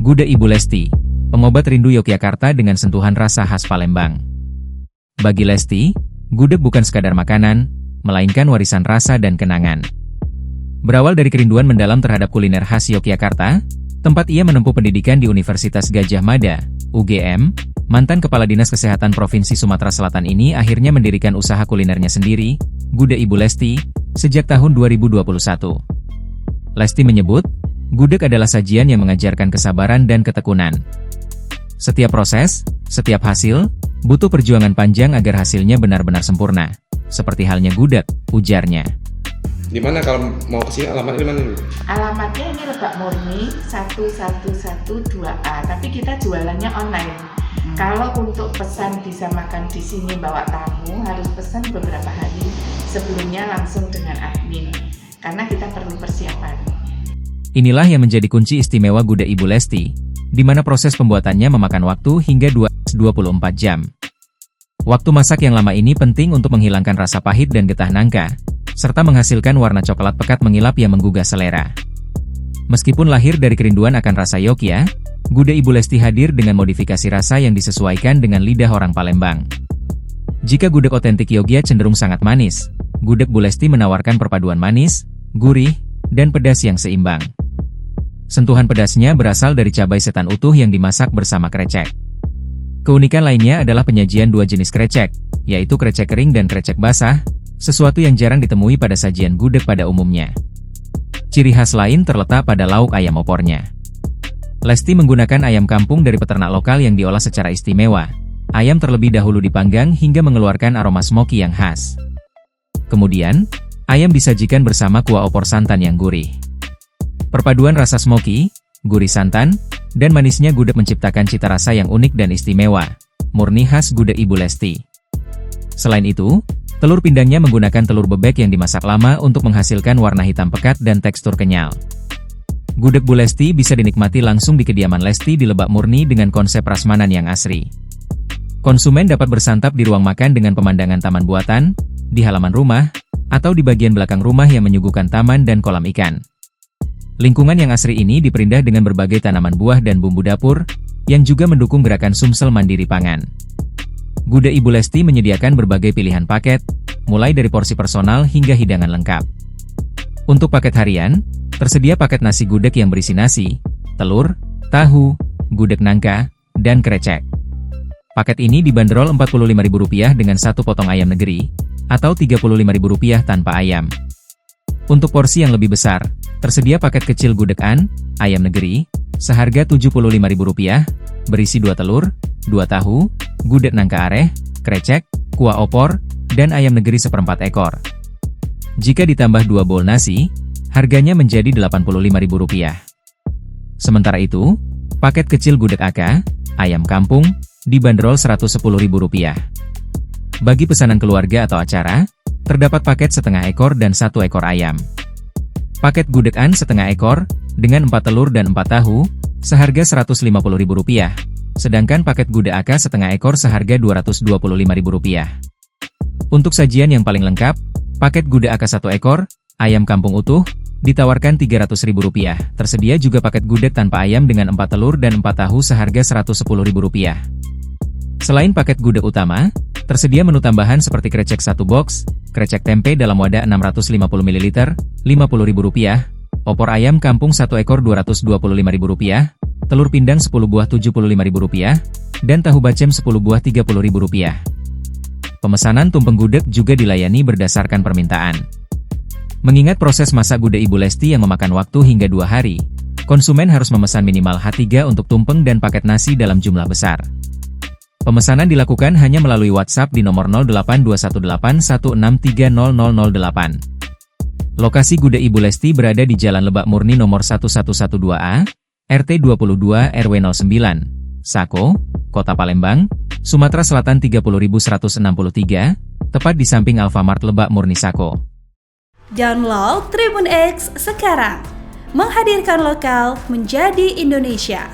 Gudeg Ibu Lesti, pengobat rindu Yogyakarta dengan sentuhan rasa khas Palembang. Bagi Lesti, gudeg bukan sekadar makanan, melainkan warisan rasa dan kenangan. Berawal dari kerinduan mendalam terhadap kuliner khas Yogyakarta, tempat ia menempuh pendidikan di Universitas Gadjah Mada, UGM, mantan Kepala Dinas Kesehatan Provinsi Sumatera Selatan ini akhirnya mendirikan usaha kulinernya sendiri, Gudeg Ibu Lesti, sejak tahun 2021. Lesti menyebut, gudeg adalah sajian yang mengajarkan kesabaran dan ketekunan. Setiap proses, setiap hasil, butuh perjuangan panjang agar hasilnya benar-benar sempurna. Seperti halnya gudeg, ujarnya. Di mana kalau mau ke sini alamatnya di mana? Alamatnya ini Lebak Murni 1112A, tapi kita jualannya online. Kalau untuk pesan bisa makan di sini bawa tamu, harus pesan beberapa hari sebelumnya langsung dengan admin, karena kita perlu persiapan. Inilah yang menjadi kunci istimewa Gudeg Ibu Lesti, di mana proses pembuatannya memakan waktu hingga 24 jam. Waktu masak yang lama ini penting untuk menghilangkan rasa pahit dan getah nangka, serta menghasilkan warna coklat pekat mengilap yang menggugah selera. Meskipun lahir dari kerinduan akan rasa Yogya, Gudeg Ibu Lesti hadir dengan modifikasi rasa yang disesuaikan dengan lidah orang Palembang. Jika gudeg otentik Yogya cenderung sangat manis, Gudeg Bu Lesti menawarkan perpaduan manis, gurih, dan pedas yang seimbang. Sentuhan pedasnya berasal dari cabai setan utuh yang dimasak bersama krecek. Keunikan lainnya adalah penyajian dua jenis krecek, yaitu krecek kering dan krecek basah, sesuatu yang jarang ditemui pada sajian gudeg pada umumnya. Ciri khas lain terletak pada lauk ayam opornya. Lesti menggunakan ayam kampung dari peternak lokal yang diolah secara istimewa. Ayam terlebih dahulu dipanggang hingga mengeluarkan aroma smoky yang khas. Kemudian, ayam disajikan bersama kuah opor santan yang gurih. Perpaduan rasa smoky, gurih santan, dan manisnya gudeg menciptakan cita rasa yang unik dan istimewa, murni khas Gudeg Ibu Lesti. Selain itu, telur pindangnya menggunakan telur bebek yang dimasak lama untuk menghasilkan warna hitam pekat dan tekstur kenyal. Gudeg Bu Lesti bisa dinikmati langsung di kediaman Lesti di Lebak Murni dengan konsep prasmanan yang asri. Konsumen dapat bersantap di ruang makan dengan pemandangan taman buatan, di halaman rumah, atau di bagian belakang rumah yang menyuguhkan taman dan kolam ikan. Lingkungan yang asri ini diperindah dengan berbagai tanaman buah dan bumbu dapur, yang juga mendukung gerakan Sumsel Mandiri Pangan. Gudeg Ibu Lesti menyediakan berbagai pilihan paket, mulai dari porsi personal hingga hidangan lengkap. Untuk paket harian, tersedia paket nasi gudeg yang berisi nasi, telur, tahu, gudeg nangka, dan krecek. Paket ini dibanderol Rp45.000 dengan satu potong ayam negeri, atau Rp35.000 tanpa ayam. Untuk porsi yang lebih besar, tersedia paket kecil gudeg ayam negeri, seharga Rp75.000, berisi 2 telur, 2 tahu, gudeg nangka areh, krecek, kuah opor, dan ayam negeri seperempat ekor. Jika ditambah 2 bowl nasi, harganya menjadi Rp85.000. Sementara itu, paket kecil gudeg aka, ayam kampung, dibanderol Rp110.000. Bagi pesanan keluarga atau acara, terdapat paket setengah ekor dan 1 ekor ayam. Paket gudeg setengah ekor, dengan 4 telur dan 4 tahu, seharga Rp150.000, sedangkan paket gudeg aka setengah ekor seharga Rp225.000. Untuk sajian yang paling lengkap, paket gudeg aka 1 ekor, ayam kampung utuh, ditawarkan Rp300.000. Tersedia juga paket gudeg tanpa ayam dengan 4 telur dan 4 tahu seharga Rp110.000. Selain paket gudeg utama, tersedia menu tambahan seperti krecek 1 box, krecek tempe dalam wadah 650 ml, Rp50.000, opor ayam kampung 1 ekor Rp225.000, telur pindang 10 buah Rp75.000, dan tahu bacem 10 buah Rp30.000. Pemesanan tumpeng gudeg juga dilayani berdasarkan permintaan. Mengingat proses masak Gudeg Ibu Lesti yang memakan waktu hingga 2 hari, konsumen harus memesan minimal H3 untuk tumpeng dan paket nasi dalam jumlah besar. Pemesanan dilakukan hanya melalui WhatsApp di nomor 0821816300008. Lokasi Gudeg Ibu Lesti berada di Jalan Lebak Murni nomor 1112A, RT 22 RW 09, Sako, Kota Palembang, Sumatera Selatan 30163, tepat di samping Alfamart Lebak Murni Sako. Download Tribun X sekarang, menghadirkan lokal menjadi Indonesia.